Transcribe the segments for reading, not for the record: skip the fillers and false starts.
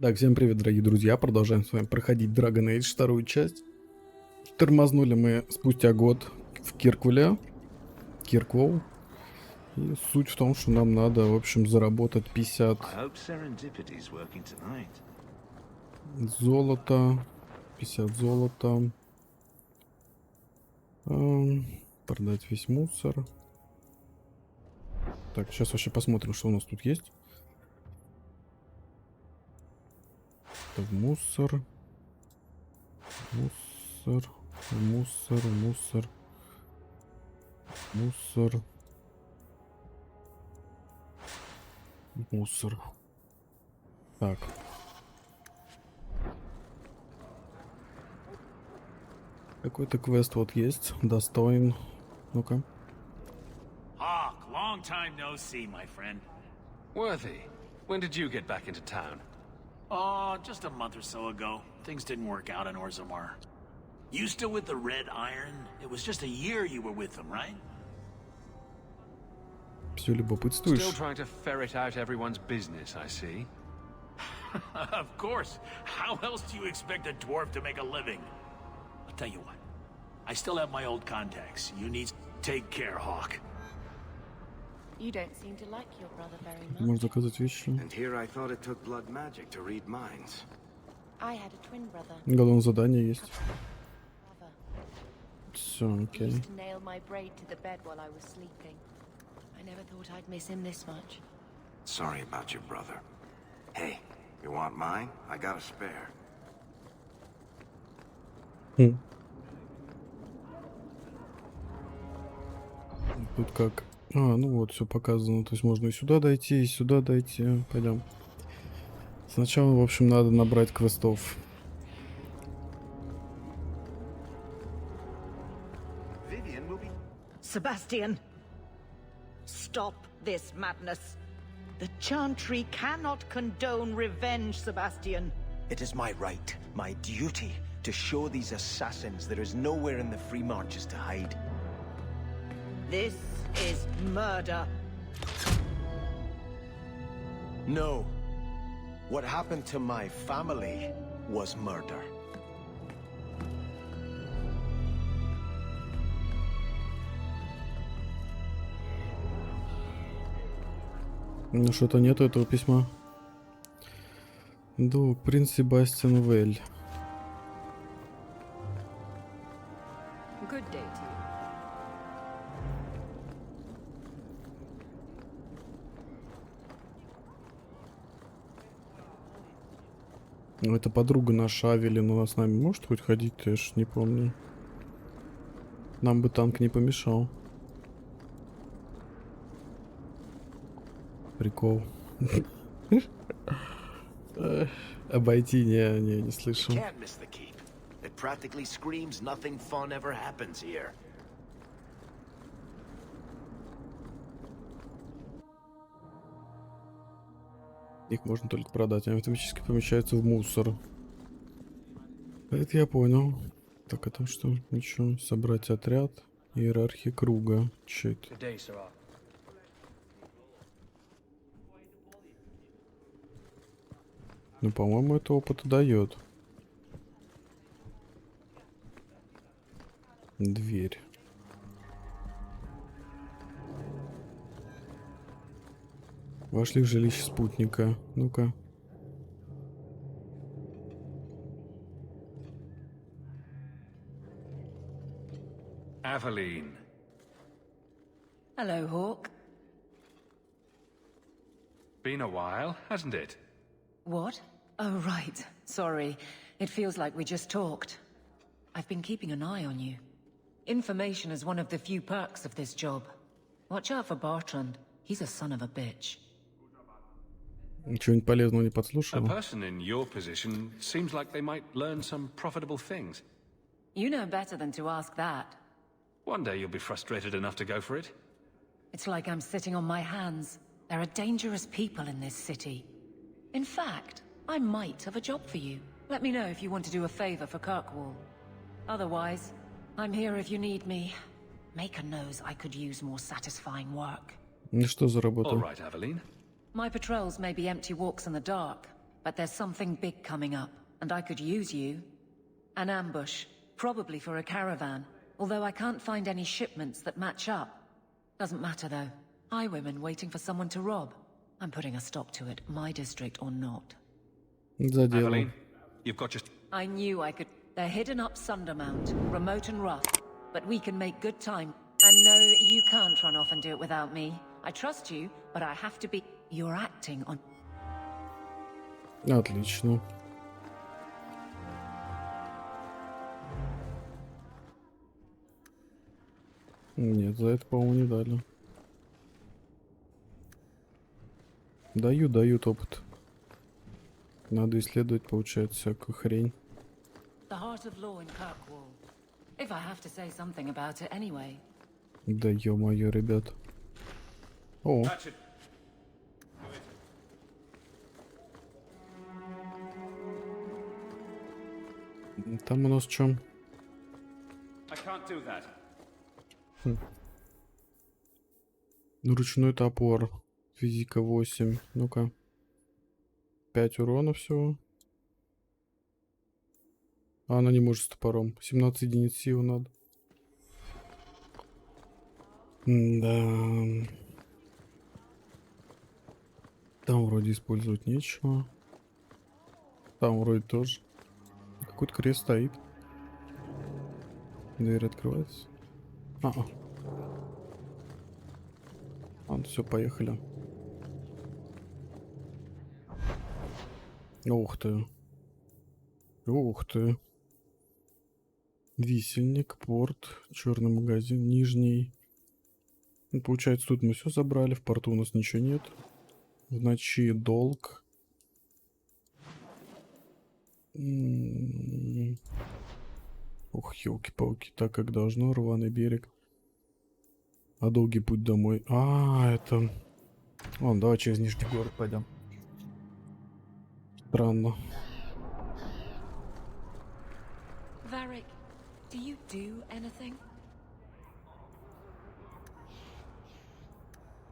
Так, всем привет, дорогие друзья. Продолжаем с вами проходить Dragon Age, вторую часть. Тормознули мы спустя год в Кирквоу. И суть в том, что нам надо, в общем, заработать 50 золота. 50 золота. Продать весь мусор. Так, сейчас вообще посмотрим, что у нас тут есть. Так, мусор. Мусор. Мусор. Мусор. Мусор. Мусор. Так. Какой-то квест вот есть. Достоин. Ну-ка. Hawk, long time no see, my friend. Worthy, when did you get back into town? Oh, just a month or so ago. Things didn't work out in Orzammar. You still with the Red Iron? It was just a year you were with them, right? Все любопытствуешь? Still trying to ferret out everyone's business, I see. Of course. How else do you expect a dwarf to make a living? I'll tell you what. I still have my old contacts. You need to take care, Hawk. You don't seem to like your brother very much. Можно заказать вещи. And here I thought it took blood magic to read minds. I had a twin brother. Головное задание есть. Brother. Все, He окей. used to nail my braid to the bed while I was sleeping. I never thought I'd miss him this much. Sorry about your brother. Hey, you want mine? I got a spare. Тут как? Ну вот, все показано. То есть можно и сюда дойти, и сюда дойти. Пойдем. Сначала, в общем, надо набрать квестов. Sebastian, stop this madness. The Chantry cannot condone revenge, Sebastian. It is my right, my duty, to show these assassins there is nowhere in the free marches to hide. This is murder. No. What happened to my family was murder. Ну что-то нету этого письма. Да, принц Себастьян Вель. Good day to you. Ну, это подруга наша Авелин. Она с нами может хоть ходить? Я ж не помню. Нам бы танк не помешал. Прикол. Обойти не слышал. Can't miss the keep. It practically screams nothing fun ever happens here. Их можно только продать, они автоматически помещаются в мусор. Это я понял. Так, это что? Ничего. Собрать отряд. Иерархия круга. Че это? Ну, по-моему, это опыт дает. Дверь. Вошли в жилище спутника. Ну-ка. Aveline. Hello, Hawk. Been a while, hasn't it? What? Oh, right. Sorry. It feels like we just talked. I've been keeping an eye on you. Information is one of the few perks of this job. Watch out for Bartrand. He's a son of a bitch. Ничего полезного не A подслушал. person in your position seems like they might learn some profitable things. You know better than to ask that. One day you'll be frustrated enough to go for it. It's like I'm sitting on my hands. There are dangerous people in this city. In fact, I might have a job for you. Let me know if you want to do a favor for Kirkwall. Otherwise, I'm here if you need me. Maker knows I could use more satisfying work. Ну что за работа? All right, Aveline. My patrols may be empty walks in the dark, but there's something big coming up, and I could use you. An ambush, probably for a caravan, although I can't find any shipments that match up. Doesn't matter though. Highwaymen waiting for someone to rob. I'm putting a stop to it, my district or not. За дело. Aveline, you've got just... I knew I could. They're hidden up Sundermount, remote and rough, but we can make good time. And no, you can't run off and do it without me. I trust you, but I have to be... You're acting on... Отлично. Нет, за это, по-моему, не дали. Дают опыт. Надо исследовать, получается, всякую хрень. The heart of law in Kirkwall. If I have to say something about it anyway. Да ё-моё, ребят. О, там у нас чё? I can't do that. Ручной топор. Физика 8. Ну-ка. 5 урона всего. А она не может с топором. 17 единиц силы надо. Да. Там вроде использовать нечего. Там вроде тоже. Какой-то крест стоит. Дверь открывается. Ладно, все, поехали. Ух ты. Ух ты. Висельник, порт, черный магазин, нижний. Ну, получается, тут мы все забрали. В порту у нас ничего нет. В ночи долг. Ух, елки-палки, так как должно. Рваный берег. А долгий путь домой. Это... Ладно, давай через Нижний город пойдем. Странно. Varric, do you do anything?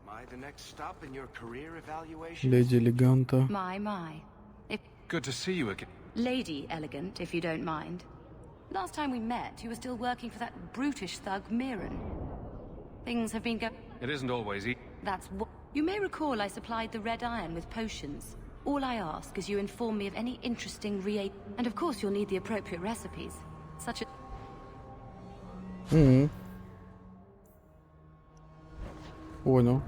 Am I the next stop in your career evaluation? Леди Элеганта. My. Good to see you again. Lady Elegant, if you don't mind. Last time we met, you were still working for that brutish thug, Mirren. Things have been It isn't always easy. That's what... You may recall I supplied the Red Iron with potions. All I ask is you inform me of any interesting And of course you'll need the appropriate recipes. Such as... Понял.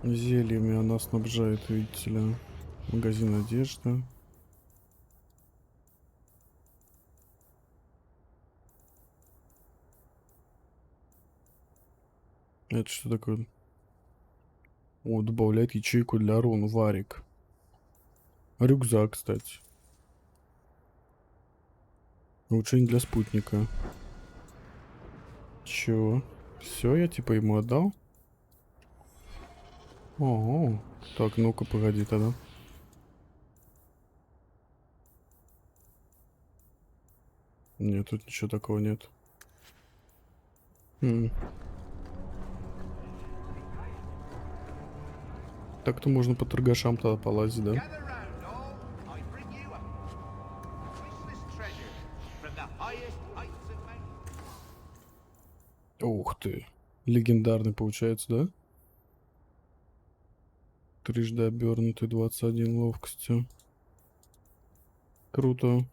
Зельями она снабжает, видите ли. Магазин одежды. Это что такое? О, добавляет ячейку для рун, варик. Рюкзак, кстати. Улучшение для спутника. Чё? Все, я типа ему отдал? Ого. Так, ну-ка, погоди тогда. Нет, тут ничего такого нет. Так-то можно по торгашам тогда полазить, да? Ух ты. Легендарный получается, да? Трижды обернутый, 21 ловкостью. Круто.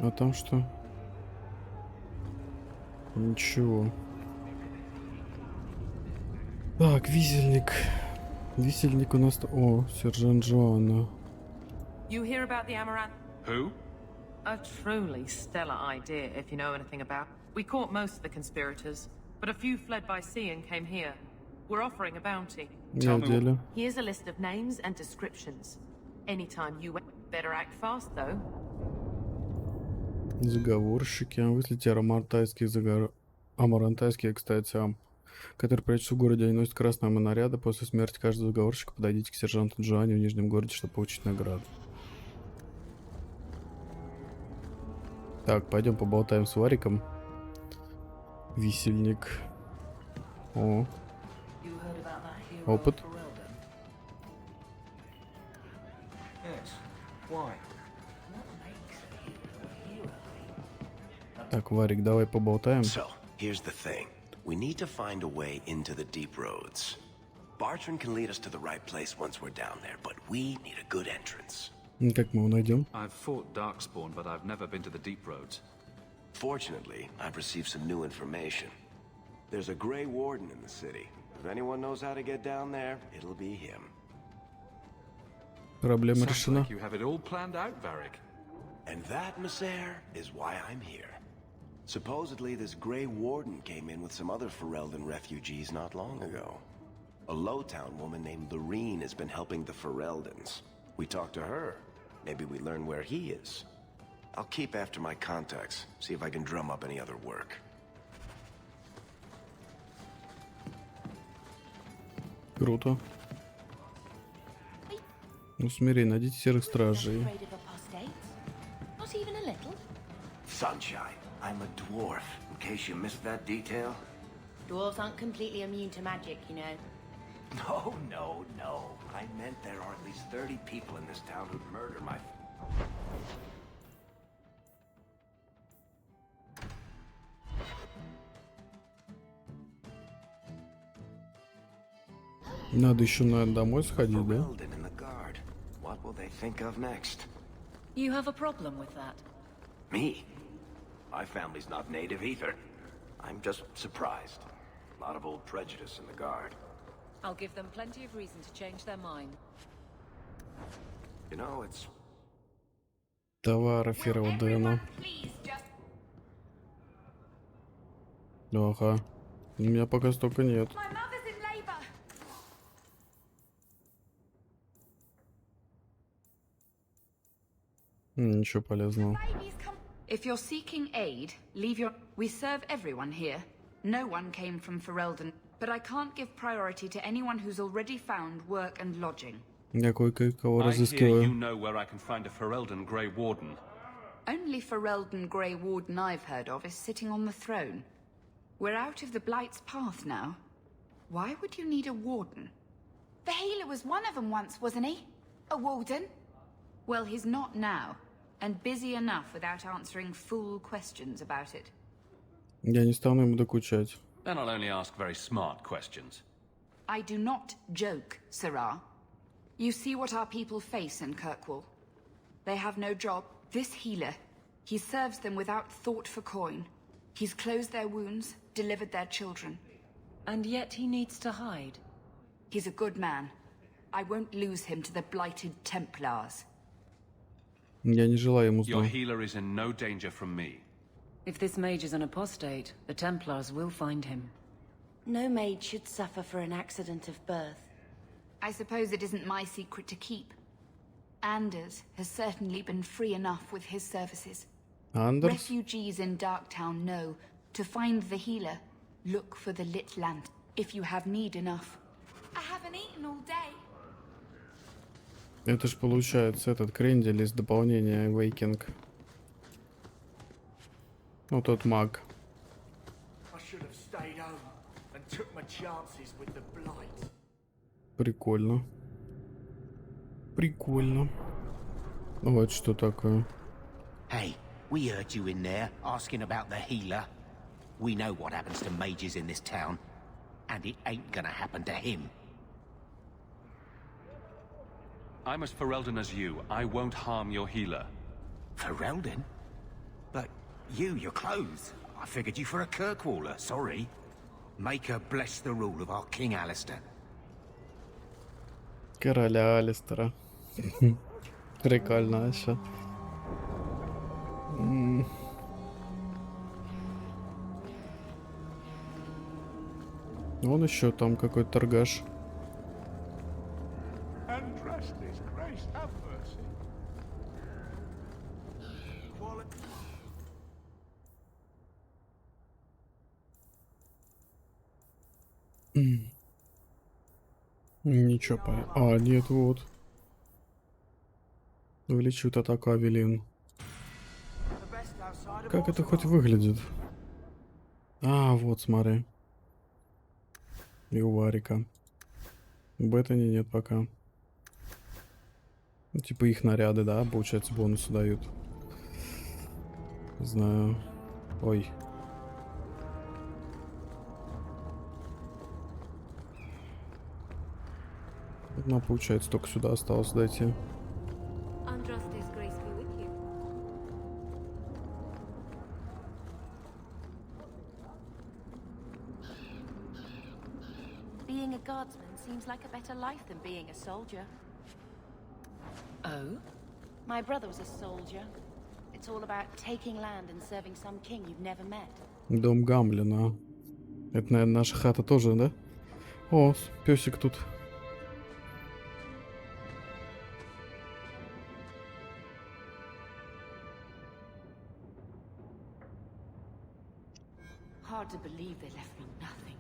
А там что? Ничего. Так, висельник. Висельник у нас... О, сержант Джоанна. You hear about the Amaranth? Who? A truly stellar idea, if you know anything about. We caught most of the conspirators, but a few fled by sea and came here. We're offering a bounty. Я в деле. Here's a list of names and descriptions. Anytime you better act fast, though. Заговорщики. Выслите амарантайские, кстати, который прячется в городе. Они носят красные моноряды. После смерти каждого заговорщика подойдите к сержанту Джоанне в Нижнем городе, чтобы получить награду. Так, пойдем поболтаем с Вариком. Висельник. О. Опыт. Так, Варик, давай поболтаем. So, here's the thing. We need to find a way into the deep roads. Bartran can lead us to the right place once we're down there, but we need a good entrance. Как мы его найдем? I've fought Darkspawn, but I've never been to the deep roads. Fortunately, I've received some new information. There's a Grey Warden in the city. If anyone knows how to get down there, it'll be him. Проблема Sounds решена. like you have it all planned out, Varric. And that, Messer, is why I'm here. Supposedly, this Grey Warden came in with some other Ferelden refugees not long ago. A Lowtown woman named Lorene has been helping the Fereldans. We talked to her. Maybe we learn where he is. I'll keep after my contacts, see if I can drum up any other work. Круто. Усмирей, найдите серых стражей. Afraid of apostates? Not even a little? Sunshine, I'm a dwarf, in case you missed that detail. Dwarves aren't completely immune to magic, you know. No. I meant there are at least 30 people in this town who'd murder my... Надо еще, наверное, домой сходить, да? Ferelden in the guard. What will they think of next? You have a problem with that? Me? My family's not native either. I'm just surprised. A lot of old prejudice in the guard. I'll give them plenty of reason to change their mind. You know, it's... Товара Ферелдена. Ага. У меня пока столько нет. Ничего полезного. If you're seeking aid, leave your... We serve everyone here. No one came from Ferelden, but I can't give priority to anyone who's already found work and lodging. Я кое-кого I hear you разыскиваю. know where I can find a Ferelden Grey Warden. Only Ferelden Grey Warden I've heard of is sitting on the throne. We're out of the Blight's path now. Why would you need a warden? The healer was one of them once, wasn't he? A warden? Well, he's not now, and busy enough without answering fool questions about it. Я не стану ему докучать. Then I'll only ask very smart questions. I do not joke, Sirrah. You see what our people face in Kirkwall. They have no job. This healer, he serves them without thought for coin. He's closed their wounds, delivered their children. And yet he needs to hide. He's a good man. I won't lose him to the blighted Templars. Я не желаю ему Your зла. healer is in no danger from me. If this mage is an apostate, the Templars will find him. No maid should suffer for an accident of birth. I suppose it isn't my secret to keep. Anders has certainly been free enough with his services. Андерс? Refugees in Darktown know to find the healer, look for the lit lamp, if you have need enough. I haven't eaten all day. Это ж получается этот крендель из дополнения Awakening. Ну, тот маг. I should have stayed home and took my chances with the blight. Прикольно. Прикольно. Ну, это что такое? Hey, we heard you in there asking about the healer. We know what happens to mages in this town, and it ain't gonna happen to him. I'm as Ferelden as you. I won't harm your healer. Ferelden? But your clothes. I figured you for a Kirkwaller, sorry. Make her bless the rule of our King Alistair. Короля Алистера. Прикольно вообще. Вон еще там какой-то торгаш. Ничего, А, нет, вот. Увеличивает атаку Авелин. Как это хоть выглядит? А, вот, смотри. И у Варика. В Беттани нет пока. Ну, типа их наряды, да, получается, бонусы дают. Не знаю. Ой. Ну, получается, только сюда осталось дойти. Being a guardsman seems like a better life than being a soldier. Oh? My brother was a soldier. It's all about taking land and serving some king you've never met. Дом Гамлина. Это, наверное, наша хата тоже, да? О, песик тут. Hard to believe they left me nothing.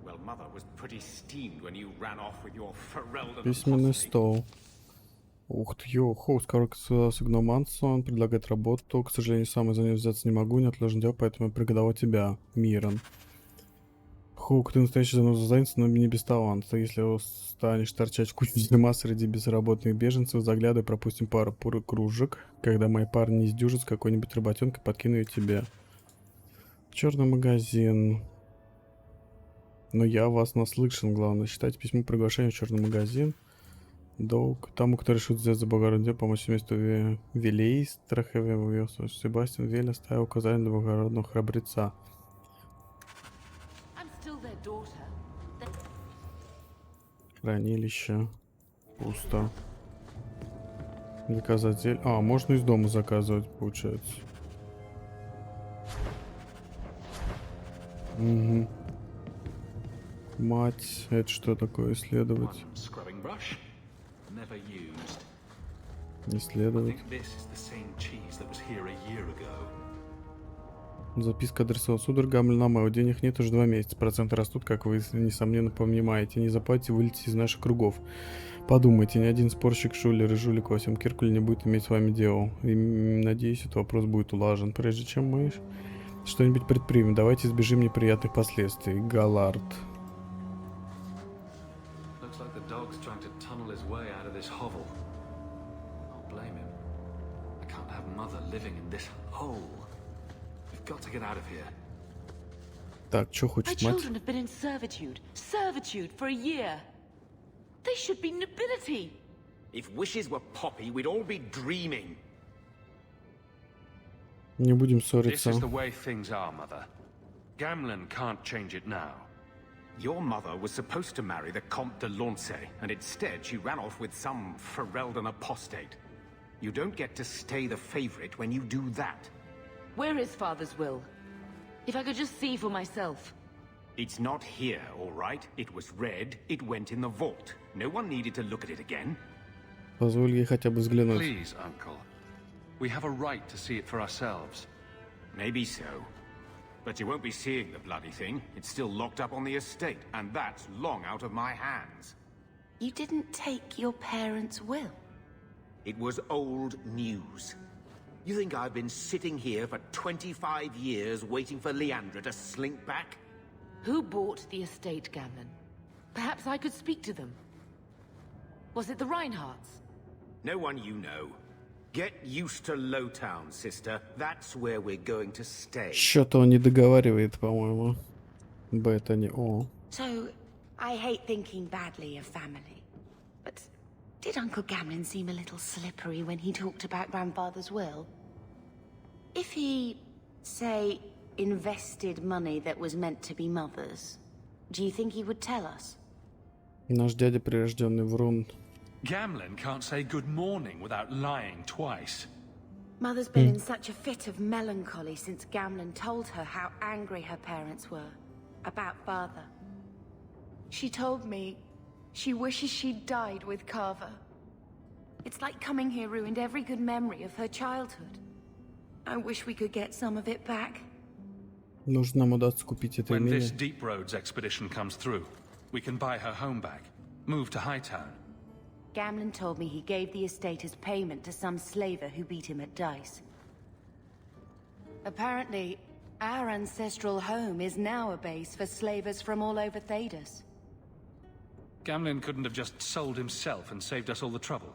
Well, Mother was pretty steamed when you ran off with your Ferelden. Письменный стол. Ух ты, хоуст, короче, с игноманцем, он предлагает работу. К сожалению, сам за нее взяться не могу, неотложно дело, поэтому я приготовил тебя, Мирон. Хук, ты настоящий занудзанец, но не без таланта. Если станешь торчать в куче дерьма среди безработных беженцев, заглядывай, пропустим пару кружек. Когда мои парни не сдюжат с какой-нибудь работенкой, подкину ее тебе. Черный магазин. Но я вас наслышан, главное. Читайте письмо приглашения в черный магазин. Долг тому, кто решит взять за благородное дело, помочь семейству Велей, Страхове, Себастьян Вель оставил указание для благородного храбреца. Хранилище. Пусто. Заказать зель. А, можно из дома заказывать, получается. Угу. Мать, это что такое? Исследовать. Исследовать. Записка адресована. Сударь Гамлин Амео. Денег нет уже 2 месяца. Проценты растут, как вы, несомненно, понимаете. Не заплатите, вылетите из наших кругов. Подумайте, ни один спорщик, шулер и жулик во всем Киркуле не будет иметь с вами дело. И, надеюсь, этот вопрос будет улажен. Прежде чем мы что-нибудь предпримем, давайте избежим неприятных последствий. Галард. Так, что хочет мать? They should be nobility. If wishes were poppy, we'd all be dreaming. Не будем This ссориться. is the way things are, Mother. Gamlen can't change it now. Your mother was supposed to marry the Comte de Lancey, and instead she ran off with some Ferelden apostate. You don't get to stay the favorite when you do that. Where is Father's will? If I could just see for myself. It's not here, all right? It was read, it went in the vault. No one needed to look at it again. Позволь ей хотя бы взглянуть. Please, Uncle. We have a right to see it for ourselves. Maybe so. But you won't be seeing the bloody thing. It's still locked up on the estate, and that's long out of my hands. You didn't take your parents' will? It was old news. You think I've been sitting here for 25 years waiting for Leandra to slink back? Who bought the estate, Gamlen? Perhaps I could speak to them. Was it the Reinhardts? No one you know. Get used to Lowtown, sister. That's where we're going to stay. Что-то он не договаривает, по-моему. Беттани. О. So, I hate thinking badly of family. But did Uncle Gamlen seem a little slippery when he talked about Grandfather's will? If he, say, invested money that was meant to be Mother's, do you think he would tell us? Наш дядя прирожденный врун. Gamlen can't say good morning without lying twice. Mother's been in such a fit of melancholy since Gamlen told her how angry her parents were about Father. She told me she wishes she'd died with Carver. It's like coming here ruined every good memory of her childhood. I wish we could get some of it back. Нужно нам удастся купить это When this имение. Deep Roads expedition comes through, we can buy her home back, move to Hightown. Gamlen told me he gave the estate as payment to some slaver who beat him at dice. Apparently, our ancestral home is now a base for slavers from all over Thedas. Gamlen couldn't have just sold himself and saved us all the trouble.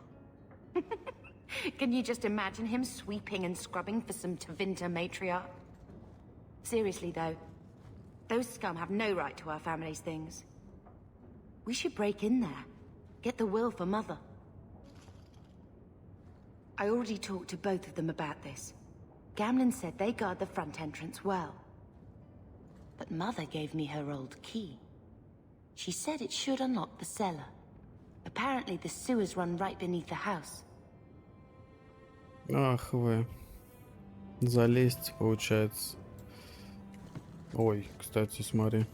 Can you just imagine him sweeping and scrubbing for some Tevinter matriarch? Seriously, though, those scum have no right to our family's things. We should break in there. Get the will for Mother. I already talked to both of them about this. Gamlen said they guard the front entrance well. But Mother gave me her old key. She said it should unlock the cellar. Apparently the sewers run right beneath the house. Ах вы. Залезть, получается. Ой, кстати, смотри.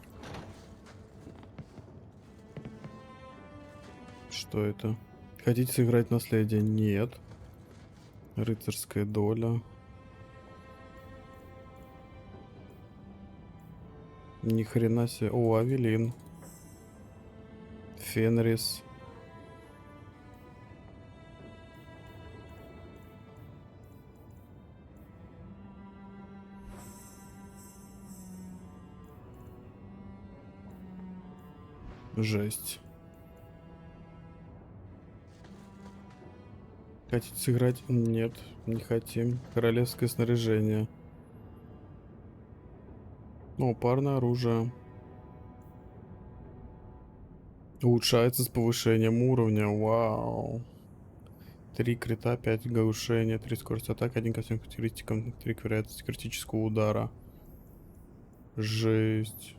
Что это? Хотите сыграть наследие? Нет. Рыцарская доля. Ни хрена себе. О, Авелин. Фенрис. Жесть. Хотите сыграть? Нет, не хотим. Королевское снаряжение. О, парное оружие. Улучшается с повышением уровня. Вау. 3 крита, 5 оглушения, 3 скорость атаки, 1 ко всем характеристикам, 3 к вероятности критического удара. Жесть.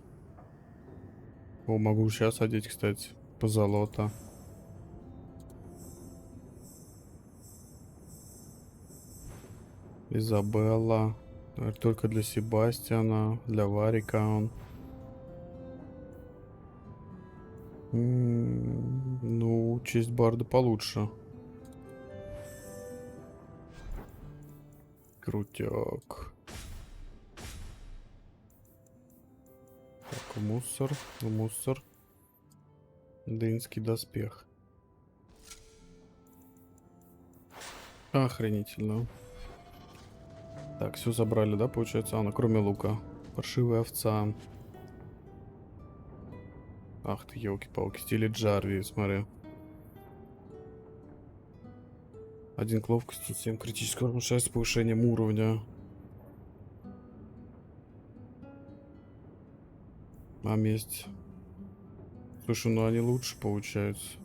О, могу сейчас одеть, кстати. Позолота. Изабелла. Только для Себастьяна. Для Варика он. Ну, честь барда получше. Крутяк. Так, мусор. Мусор. Дынский доспех. Охренительно. Так, все забрали, да, получается? Ну, кроме лука. Паршивая овца. Ах ты, елки-палки, стиле Джарви, смотри. 1 к ловкости, 7 критического разрушения с повышением уровня. А месть. Слушай, ну они лучше получаются.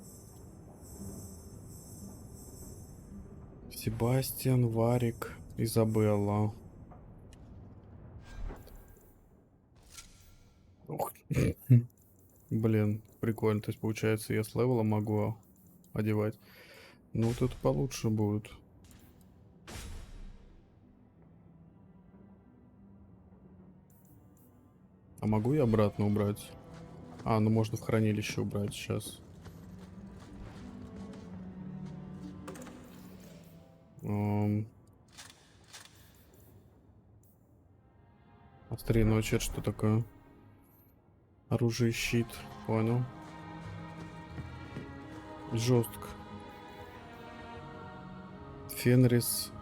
Себастьян, Варик, Изабелла. Ух. Блин, прикольно. То есть, получается, я с левела могу одевать. Ну, вот это получше будет. А могу я обратно убрать? А, ну можно в хранилище убрать сейчас. Острее ночи, это что такое? Оружие и щит, понял. Жестко. Фенрис.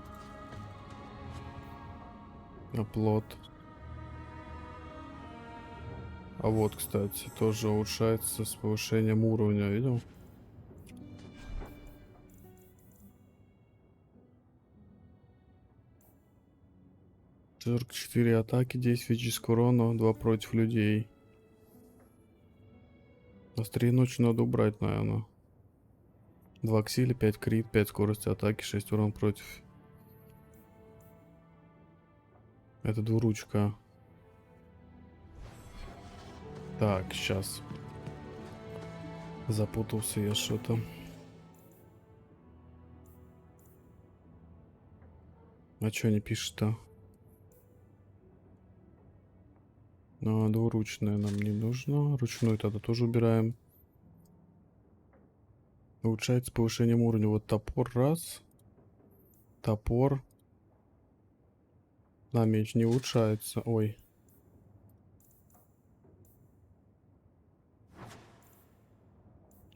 Оплот. А вот, кстати, тоже улучшается с повышением уровня, видел? Только 4 атаки, 10 физического урона, 2 против людей. Острее ночи надо убрать, наверное. 2 к силе, 5 крит, 5 скорости атаки, 6 урон против. Это двуручка. Так, сейчас. Запутался я что-то. А что не пишет-то? Ну, двуручная нам не нужно. Ручную тогда тоже убираем. Улучшается повышением уровня. Вот топор раз. Топор. Да, меч не улучшается. Ой.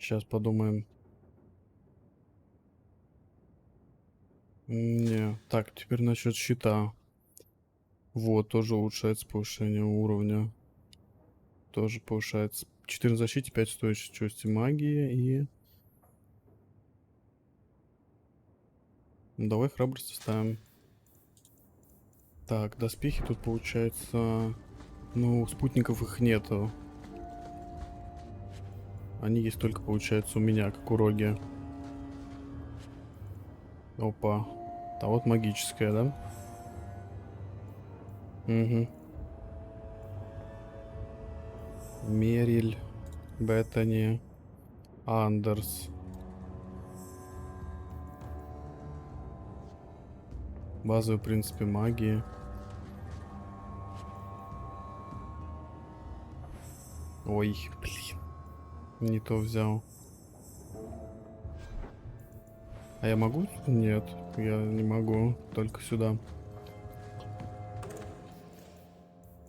Сейчас подумаем. Не, так, теперь насчет щита. Вот, тоже улучшается повышение уровня. Тоже повышается. 4 защите, 5 устойчивости магии и... Ну, давай храбрость ставим. Так, доспехи тут получается... Ну, спутников их нету. Они есть только, получается, у меня, как у Роги. Опа. А вот магическая, да? Угу. Мериль, Беттани, Андерс. Базовые принципы магии. Ой, блин. Не то взял. А я могу? Нет, я не могу. Только сюда.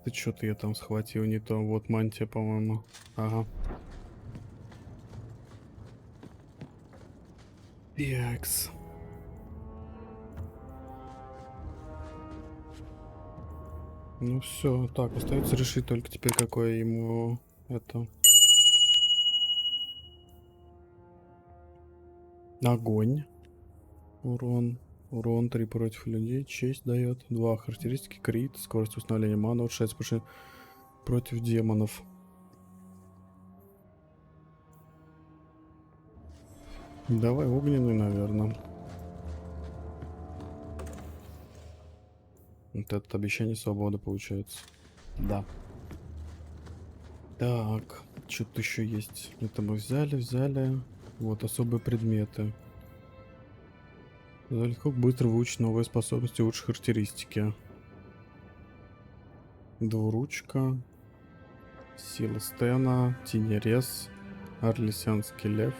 Ты что-то я там схватил не то. Вот мантия, по-моему. Ага. Якс. Ну все, так, остается решить только теперь, какое ему это. Огонь. Урон. Урон 3 против людей. Честь дает. 2 характеристики. Крит. Скорость восстановления маны. Улучшается против демонов. Давай огненный, наверное. Вот это обещание свободы получается. Да. Так, что-то еще есть. Это мы взяли. Вот особые предметы. Легко быстро выучить новые способности, лучшие характеристики. Двуручка. Сила Стена. Тенерез. Арлисянский лев.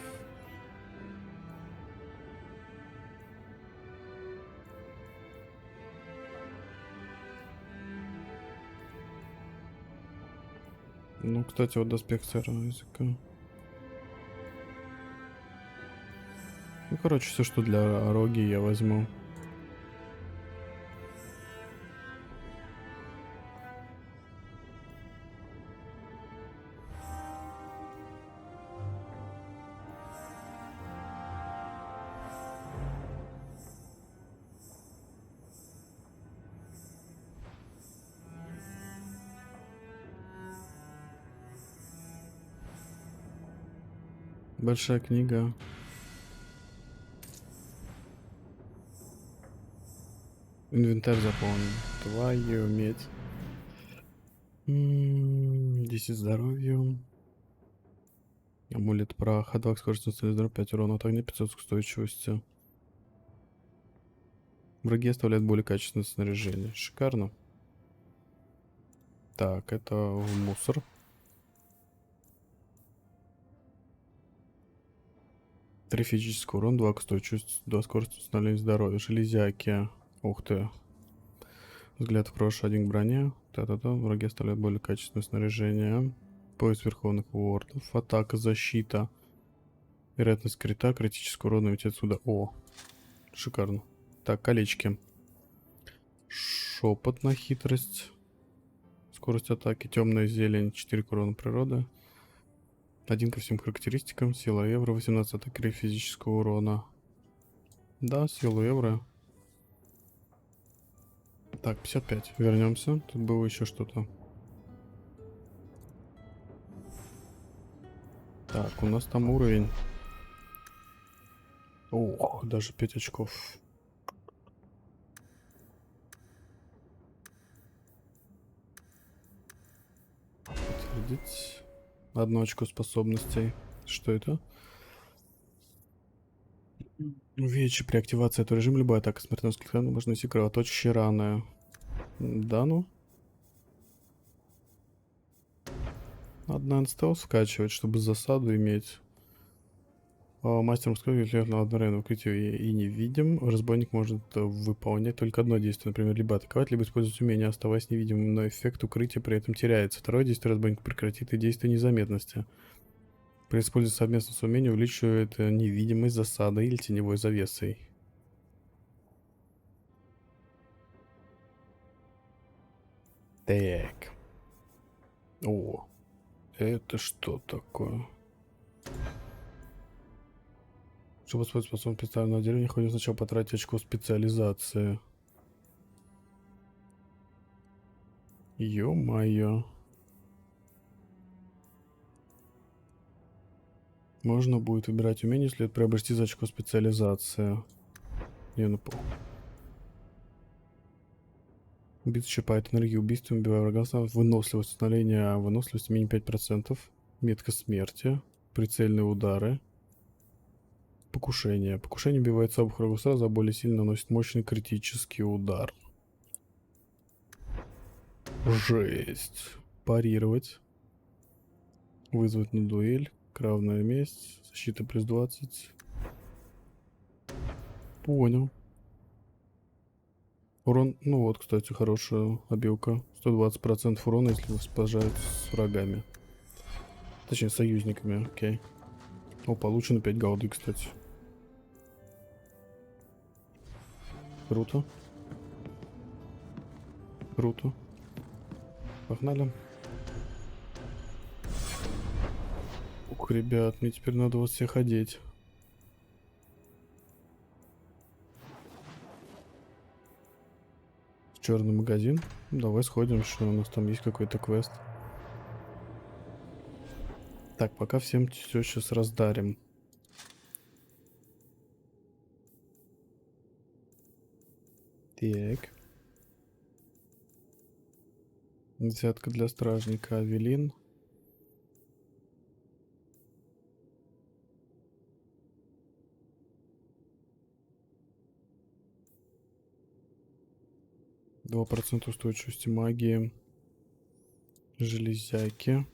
Ну, кстати, вот доспех сырого языка. Ну, короче, все, что для Роги, я возьму. Большая книга. Инвентарь заполнен. Твою медь. 10 здоровью. Амулет праха. 2 скорости здоровья, 5 урона от огня, 500 устойчивости. Враги оставляют более качественное снаряжение. Шикарно. Так, это в мусор. Три физический урон, 2 устойчивости, 2 скорости восстановления здоровья. Железяки. Ух ты. Взгляд в прошлое, 1 к броне. Та-та-та. Враги оставляют более качественное снаряжение. Пояс верховных вордов. Атака, защита. Вероятность крита, критический урон, ведь отсюда. О, шикарно. Так, колечки. Шепот на хитрость. Скорость атаки, темная зелень, 4 к урону природы. 1 ко всем характеристикам. Сила евро, 18 атаки физического урона. Да, силу евро. Так, 55. Вернемся. Тут было еще что-то. Так, у нас там уровень. Ох, даже 5 очков. Подтвердить. 1 очко способностей. Что это? Вечи при активации этого режима любая атака смертоносных ран можно нанести кровоточащие раны. Да ну? Надо, наверное, стелс скачивать, чтобы засаду иметь. Мастер морской на одновременно укрытие и не видим. Разбойник может выполнять только одно действие, например, либо атаковать, либо использовать умение, оставаясь невидимым, но эффект укрытия при этом теряется. Второе действие разбойник прекратит и действие незаметности. При использовании совместного умения увеличивает невидимость засадой или теневой завесой. Так. О, это что такое? Чтобы использовать способность представленного дерева, необходимо сначала потратить очко специализации. Ё-моё. Можно будет выбирать умение, если приобрести за очко специализации. Не, ну пол. Убийца черпает энергию убийством, убивая врага. Выносливость, установление выносливости минимум 5%. Метка смерти. Прицельные удары. Покушение. Покушение убивает слабых врагов сразу, а более сильно наносит мощный критический удар. Жесть. Парировать. Вызвать на дуэль. Кровная месть. Защита плюс 20. Понял. Урон. Ну вот, кстати, хорошая обилка. 120% урона, если сражают с врагами. Точнее, союзниками. Окей. О, получено 5 годы, кстати. Круто. Круто. Погнали. Ух, ребят, мне теперь надо вас всех одеть. Черный магазин. Давай сходим, что у нас там есть какой-то квест. Так, пока всем все сейчас раздарим. Так. Взятка для стражника Авелин. Два процента устойчивости магии. Железяки.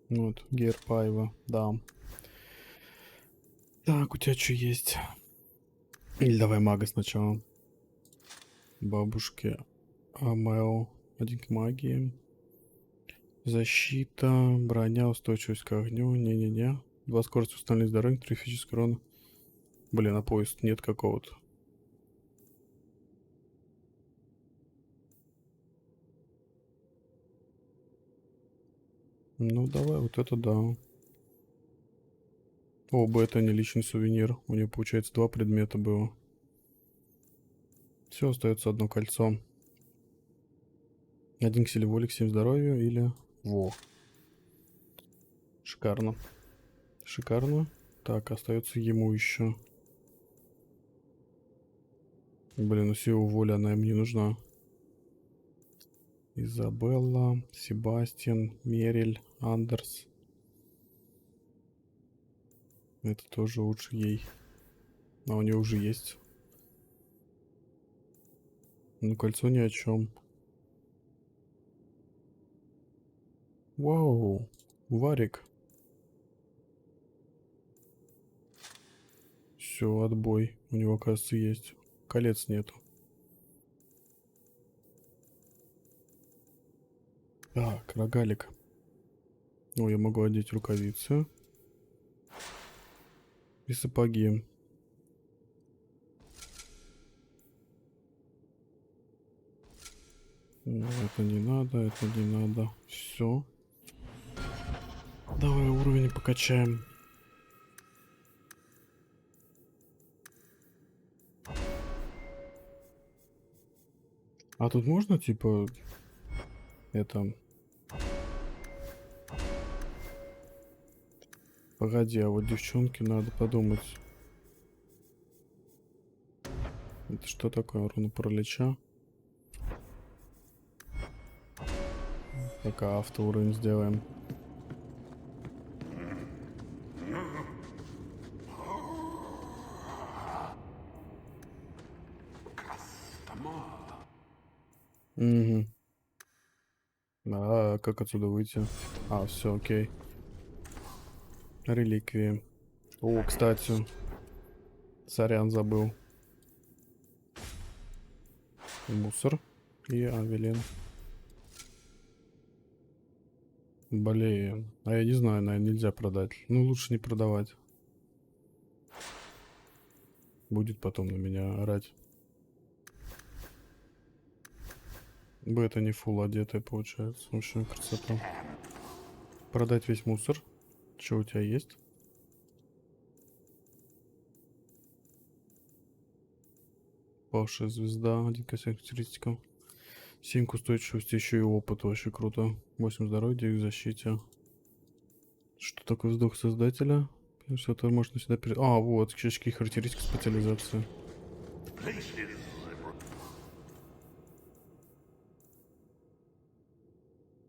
Вот, герпаева, да. Так, у тебя что есть? Или давай мага сначала. Бабушки. Амел. Один к магии. Защита. Броня. Устойчивость к огню. Не-не-не. 2 скорости установления здоровья. 3 физический урон. Блин, а поезд нет какого-то. Ну, давай, вот это да. Оба это не личный сувенир. У нее, получается, 2 предмета было. Все, остается одно кольцо. 1 к силе воли, к 7 здоровью или... Во. Шикарно. Шикарно. Так, остается ему еще. Блин, ну сила воли, она им не нужна. Изабелла, Себастьян, Мериль, Андерс. Это тоже лучше ей. А у нее уже есть. Ну, кольцо ни о чем. Вау, Варик. Все, отбой. У него, оказывается, есть. Колец нету. Так, рогалик. О, я могу одеть рукавицы. И сапоги. Это не надо, это не надо. Все. Давай уровень покачаем. А тут можно, типа, это... Погоди, а вот девчонке надо подумать. Это что такое? Урон паралича? Пока автоуровень сделаем. Угу. А как отсюда выйти? А, все, окей. Реликвии. О, кстати. Сорян, забыл. Мусор. И Авелин. Блин. А я не знаю, наверное, нельзя продать. Ну, лучше не продавать. Будет потом на меня орать. Это не фул одетая получается. В общем, красота. Продать весь мусор. Что у тебя есть? Павшая звезда. 1 косяк критиков. 7 к устойчивости, еще и опыт. Вообще круто. 8 здоровья, 9 к защите. Что такое вздох создателя? Все это можно сюда перед... А, вот, очки характеристики специализации.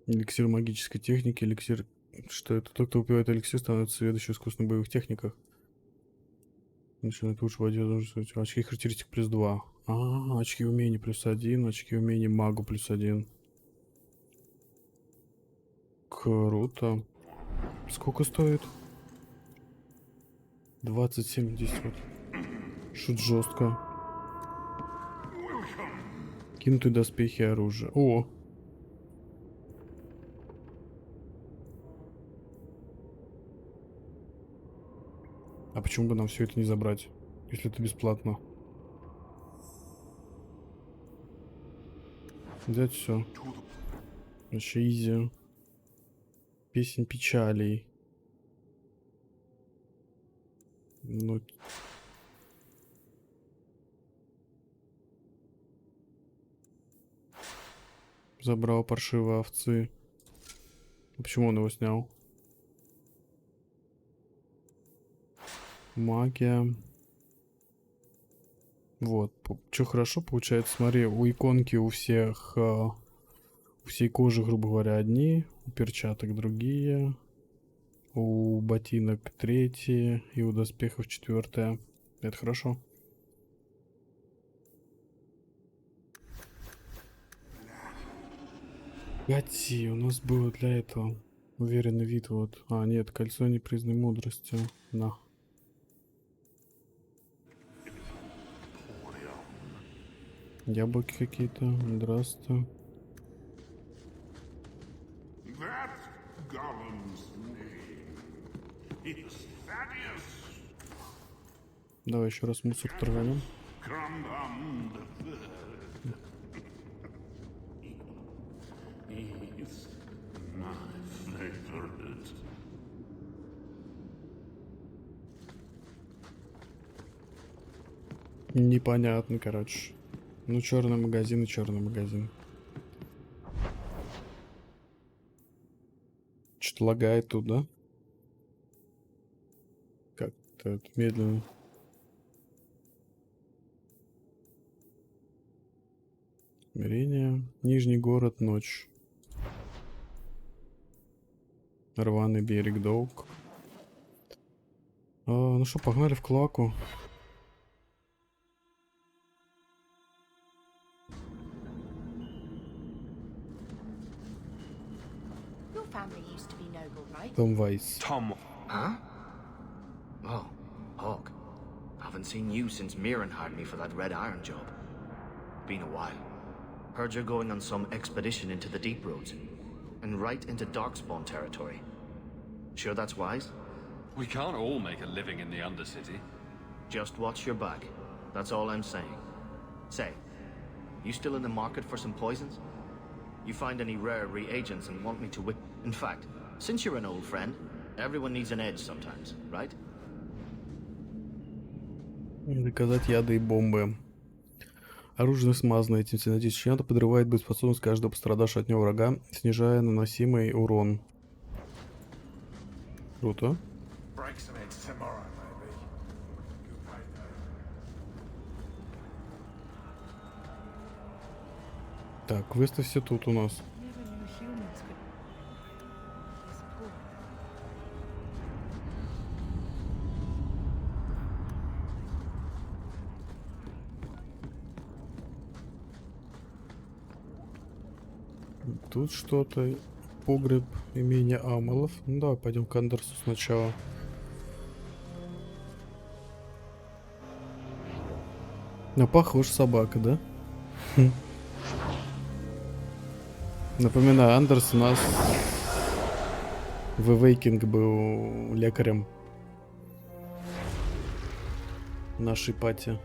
Эликсир магической техники, эликсир... Что это? Тот, кто выпивает эликсир, становится сведущим в искусственных боевых техниках. Начинает лучше водить. Очки характеристик плюс 2. Очки умений плюс 1. Очки умений магу плюс 1. Круто. Сколько стоит? 27-10 вот. Шут жестко. Кинутые доспехи и оружие. О! А почему бы нам все это не забрать, если это бесплатно? Взять все. Вообще изи. Песнь печалей. Ну... Забрал паршивые овцы. Почему он его снял? Магия. Вот. Что хорошо получается, смотри, у иконки у всех... у всей кожи, грубо говоря, одни. У перчаток другие. У ботинок третьи. И у доспехов 4. Это хорошо. Погоди, у нас было для этого уверенный вид, вот. А, нет, кольцо непризнанной мудрости. На. Яблоки какие-то. Здравствуй. Давай еще раз мусор торганем. Непонятно, короче. Ну, черный магазин и черный магазин. Что-то лагает тут, да? Как-то это медленно. Смирение. Нижний город, ночь. Рваный берег, долг. Ну что, погнали в Клаку. Том Вайс. Tom. Huh? Oh, Hawk. Haven't seen you since Mirren hired me for that Red Iron job. Been a while. Heard you're going on some expedition into the deep roads. And right into Darkspawn territory. Sure that's wise? We can't all make a living in the Undercity. Just watch your back. That's all I'm saying. Say, you still in the market for some poisons? You find any rare reagents and want me to whip... In fact, since you're an old friend, everyone needs an edge sometimes, right? Заказать яды и бомбы. Оружие смазано этим синтетическим ядом, подрывает боеспособность каждого пострадавшего от него врага, снижая наносимый урон. Круто. Так, выставь все тут у нас. Тут что-то. Погреб имения Амалов. Ну давай пойдем к Андерсу сначала. Ну, похож собака, да? Напоминаю, Андерс у нас в Awakening был лекарем нашей пати.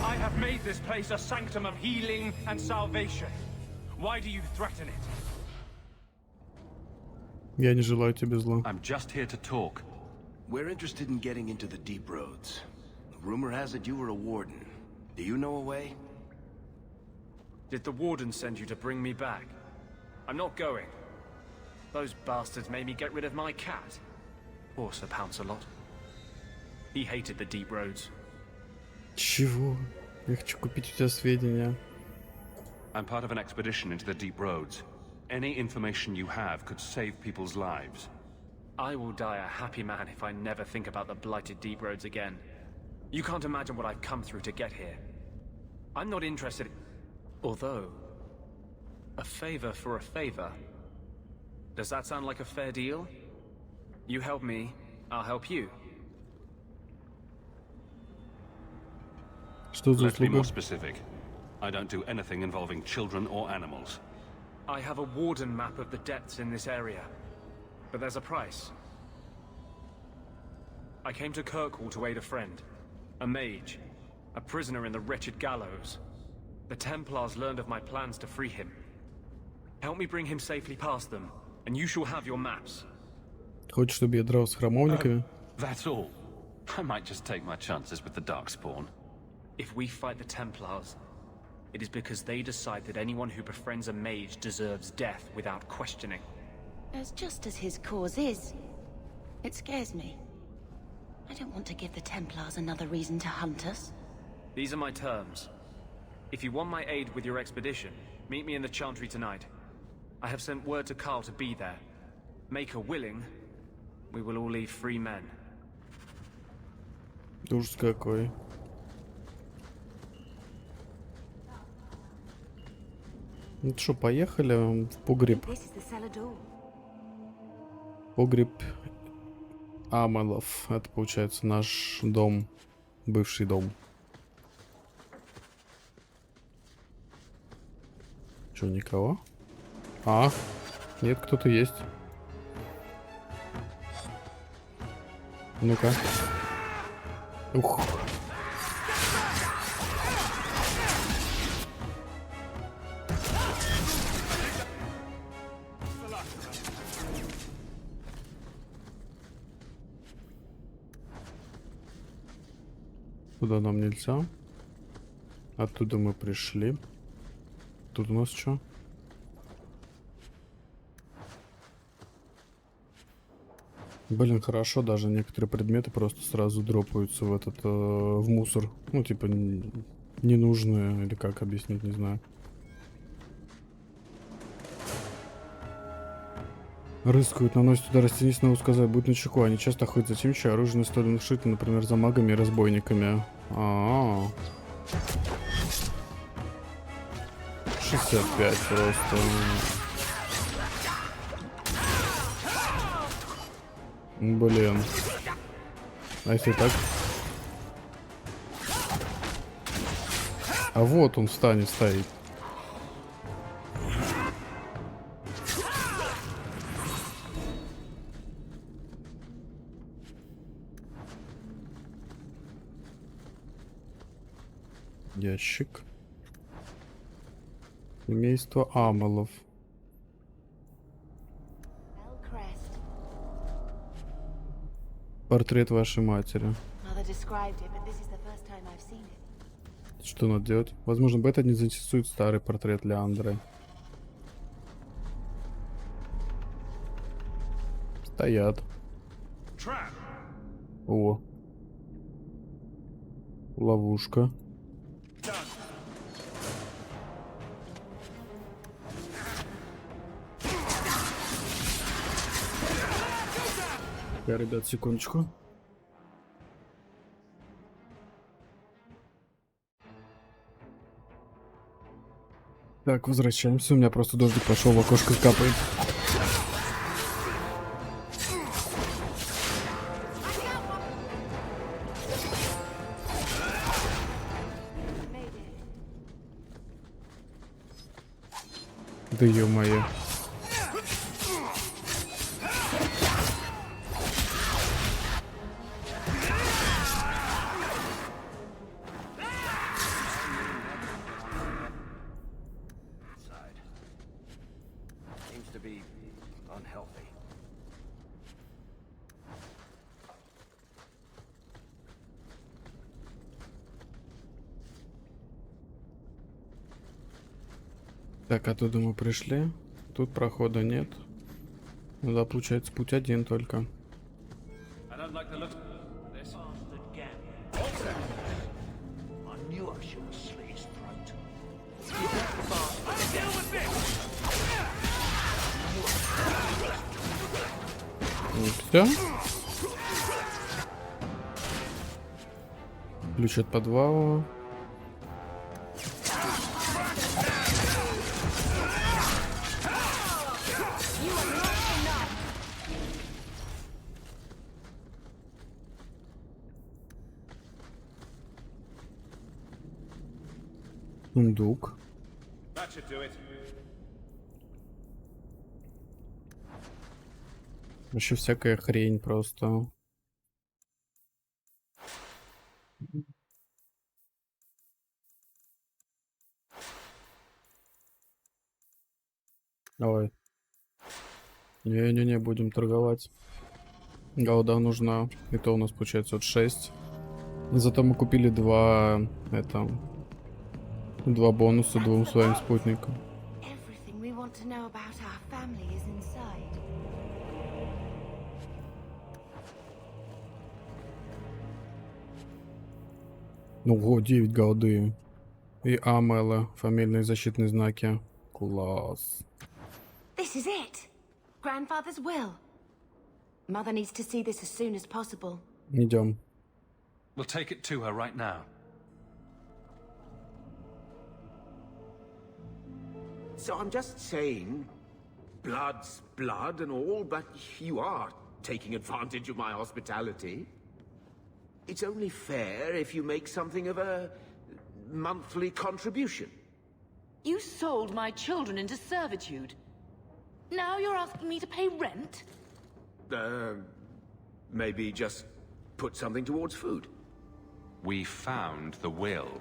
I have made this place a sanctum of healing and salvation. Why do you threaten it? Я не желаю тебе зла. I'm just here to talk. We're interested in getting into the deep roads. Rumor has it you were a warden. Do you know a way? Did the warden send you to bring me back? I'm not going. Those bastards made me get rid of my cat. Poor Sir Pouncelot. He hated the deep roads. Чего? Я хочу купить у тебя сведения. I'm part of an expedition into the deep roads. Any information you have could save people's lives. I will die a happy man if I never think about the blighted deep roads again. You can't imagine what I've come through to get here. I'm not interested in... Although... a favor for a favor. Does that sound like a fair deal? You help me, I'll help you. Что за Let's be more услуга? specific. I don't do anything involving children or animals. I have a warden map of the depths in this area. But there's a price. I came to Kirkwall to aid a friend. A mage. A prisoner in the wretched gallows. The Templars learned of my plans to free him. Help me bring him safely past them, and you shall have your maps. Хочешь, чтобы я драл с храмовниками? That's all. I might just take my chances with the Darkspawn. If we fight the Templars, it is because they decide that anyone who befriends a mage deserves death without questioning. As just as his cause is, it scares me. I don't want to give the Templars another reason to hunt us. These are my terms. If you want my aid with your expedition, meet me in the Chantry tonight. I have sent word to Carl to be there. Make her willing, we will all leave free men. Ужас какой. Ну что, поехали в погреб. Погреб Амелов. Это получается наш дом. Бывший дом. Чё, никого? А, нет, кто-то есть. Ну-ка. Ух. Туда нам нельзя. Оттуда мы пришли. Тут у нас что? Блин, хорошо, даже некоторые предметы просто сразу дропаются в этот, в мусор. Ну, типа, ненужные, или как объяснить, не знаю. Рыскают, наносят удары, стени, снова сказать, будь начеку. Они часто ходят за тем, чьи оружие настолько шито, например, за магами и разбойниками. 65 просто. Блин. А если так? А вот он встанет, стоит. Ящик. Семейство Амелов. Портрет вашей матери. Что надо делать? Возможно, бета не заинтересует старый портрет Леандры. Стоят. О. Ловушка. Ребят, секундочку. Так, возвращаемся. У меня просто дождик пошел, в окошко капает. Да ё-моё. Так, оттуда мы пришли. Тут прохода нет. Ну да, получается, путь один только. Все. Ключ от подвала. Сундук. Еще всякая хрень просто. Давай. Не-не-не, будем торговать. Года нужна. И то у нас получается вот 6. Зато мы купили два бонуса двум своим спутникам. Ну вот, 9 голды. И амелы, фамильные защитные знаки. Класс. This is it. Grandfather's will. Mother needs to see this as soon as possible. Идем. We'll take it to her right now. So I'm just saying, blood's blood and all, but you are taking advantage of my hospitality. It's only fair if you make something of a monthly contribution. You sold my children into servitude. Now you're asking me to pay rent? Maybe just put something towards food. We found the will.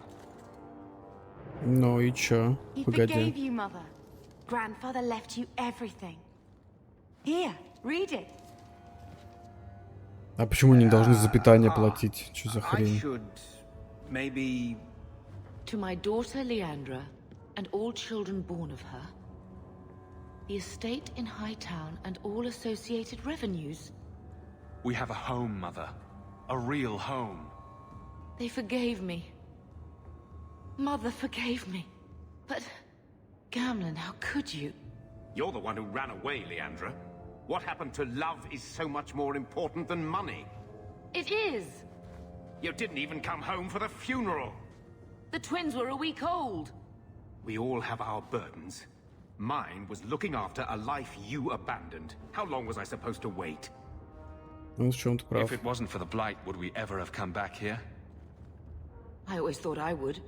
Ну и чё? He Погоди. forgave you, Mother. Grandfather left you everything. Here, read it. А почему не должны за питание платить? Что за I хрень? should maybe... To my daughter Leandra, and all children born of her, the estate in Hightown and all associated revenues. We have a home, Mother. A real home. They forgave me. Mother forgave me. But, Gamlen, how could you? You're the one who ran away, Leandra. What happened to love is so much more important than money. It is! You didn't even come home for the funeral. The twins were a week old. We all have our burdens. Mine was looking after a life you abandoned. How long was I supposed to wait? Ну, в чем-то прав. If it wasn't for the blight, would we ever have come back here? I always thought I would.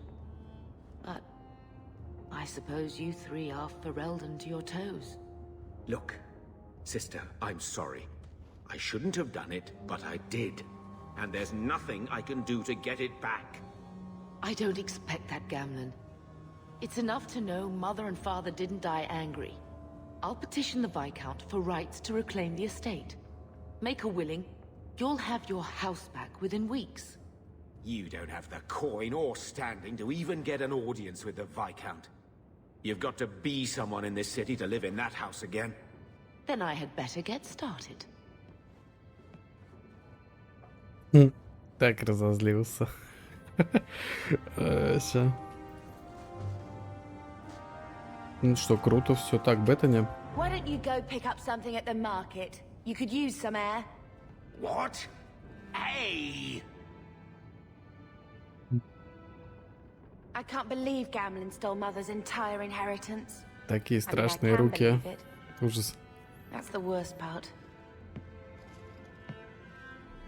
But I suppose you three are Ferelden to your toes. Look, sister, I'm sorry. I shouldn't have done it, but I did. And there's nothing I can do to get it back. I don't expect that, Gamlen. It's enough to know Mother and Father didn't die angry. I'll petition the Viscount for rights to reclaim the estate. Make a willing, you'll have your house back within weeks. You don't have the coin or standing to even get an audience with the Viscount. You've got to be someone in this city to live in that house again. Then I had better get started. Так разозлился. Всё. Ну что, круто все. Так, Беттани. Why don't you go pick up something at the market? You could use some air. What? Hey! I can't believe Gamlen stole Mother's entire inheritance. Такие I mean, I страшные can руки. believe it. Ужас. That's the worst part.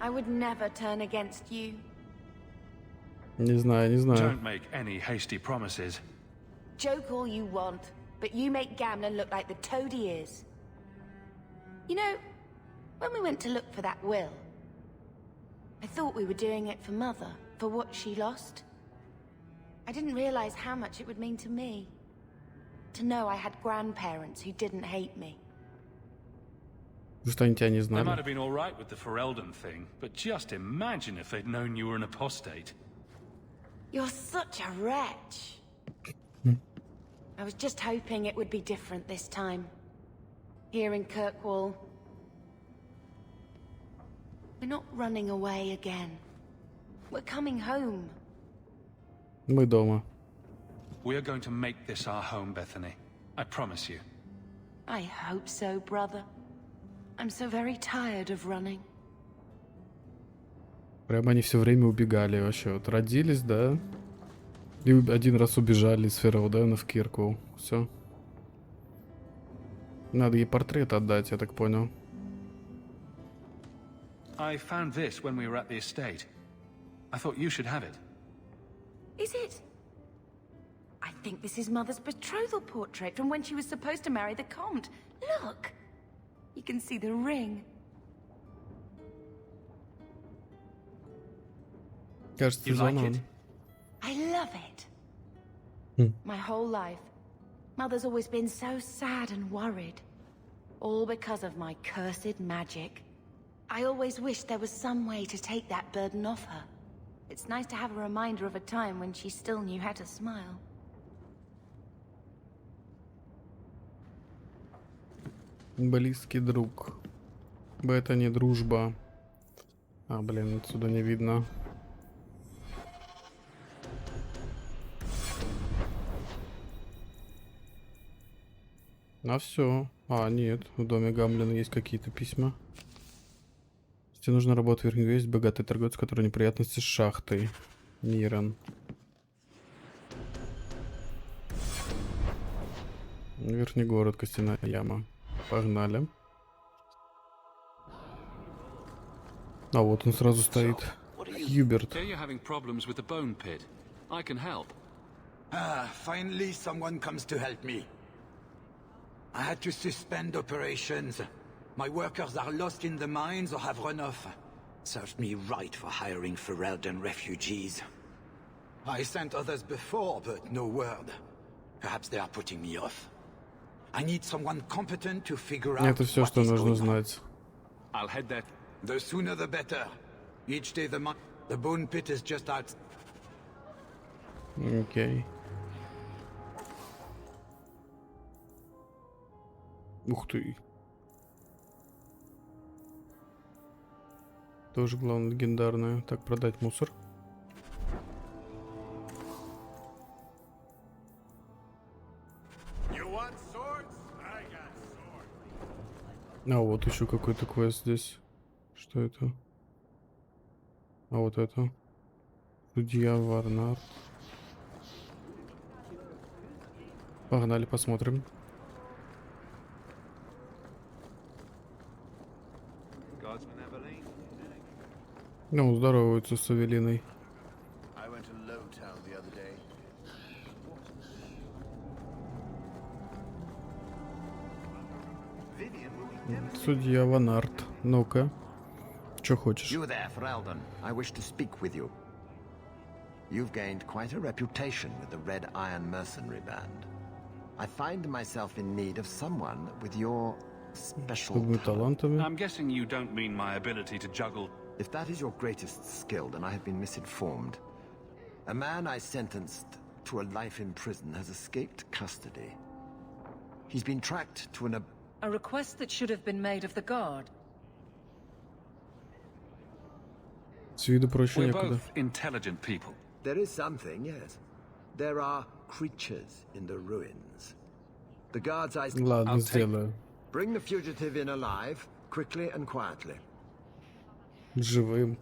I would never turn against you. Не знаю, не знаю. Don't make any hasty promises. Joke all you want, but you make Gamlen look like the toad he is. You know, when we went to look for that will, I thought we were doing it for Mother, for what she lost. I didn't realize how much it would mean to me. To know I had grandparents who didn't hate me. Что они тебя не They might знали? have been all right with the Ferelden thing, but just imagine if they'd known you were an apostate. You're such a wretch. I was just hoping it would be different this time. Here in Kirkwall. We're not running away again. We're coming home. Мы дома. We are going to make this our home, Bethany. I promise you. I hope so, brother. I'm so very tired of running. Прямо они все время убегали вообще. Вот родились, да? И один раз убежали из Ферелдена в Кирквул. Все. Надо ей портрет отдать, я так понял. I found this when we were at the estate. I thought you should have it. Is it? I think this is Mother's betrothal portrait from when she was supposed to marry the Comte. Look! You can see the ring. Кажется, You like заново. it? I love it. My whole life, Mother's always been so sad and worried. All because of my cursed magic. I always wished there was some way to take that burden off her. It's nice to have a reminder of a time when she still knew how to smile. Близкий друг. Это не дружба. А, блин, отсюда не видно. А все. А, нет, в доме Гамлина есть какие-то письма. Тебе нужно работать в Верхнем Есть богатый торговец, который неприятности с шахтой. Мирон. Верхний город, костяная яма. Погнали. А вот он сразу стоит. Хьюберт. Hear you're having problems with the bone pit. I can help. Ah, finally someone comes to help me. I had to suspend operations. My workers are lost in the mines or have run off. Served me right for hiring Ferelden refugees. I sent others before, but no word. Perhaps they are putting me off. I need someone competent to figure out Это все, what что is нужно going on. знать. I'll head there. The sooner the better. Each day the bone pit is just out. Окей. Ух ты. Тоже, главное, легендарная. Так, продать мусор. А вот еще какой-то квест здесь. Что это? А вот это. Судья Варнар. Погнали, посмотрим. Ну, здороваются с Авелиной. Судья Ванарт. Ну-ка. Что хочешь? You there, Ferelden. I wish to speak with you. You've gained quite a reputation with the Red Iron Mercenary Band. I find myself in need of someone with your special талантами. I'm guessing you don't mean my ability to juggle. If that is your greatest skill, then I have been misinformed. A man I sentenced to a life in prison has escaped custody. He's been tracked to an... A request that should have been made of the guard. С виду проще We're некуда. both intelligent people. There is something, yes. There are creatures in the ruins. The guards I... Ладно, сделаю. Bring the fugitive in alive, quickly and quietly. Живым.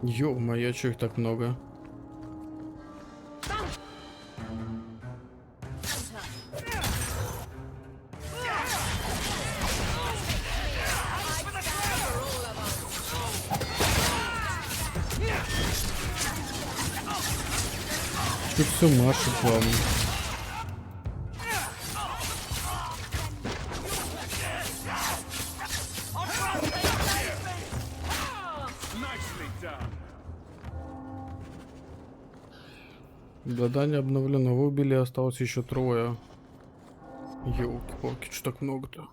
Ё-моё, чё их так много? Тут все машет плавно. Задание обновлено. Вы убили, осталось еще 3. Ёлки-палки, что так много-то?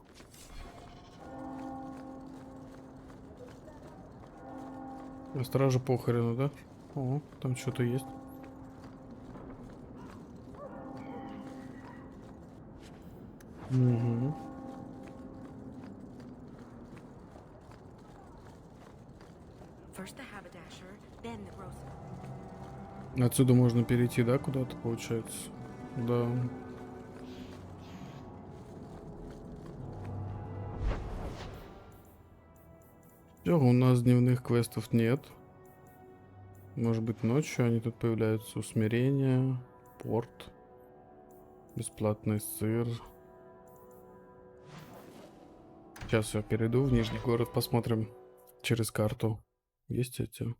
Стража похорону, да? О, там что-то есть. Угу. Отсюда можно перейти, да, куда-то, получается? Да. Всё, у нас дневных квестов нет. Может быть, ночью они тут появляются. Усмирение, порт, бесплатный сыр. Сейчас я перейду в Нижний город, посмотрим через карту. Есть эти?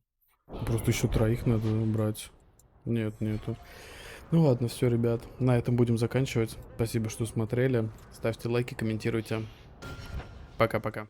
Просто еще 3 надо брать. Нет, нету. Ну ладно, все, ребят. На этом будем заканчивать. Спасибо, что смотрели. Ставьте лайки, комментируйте. Пока-пока.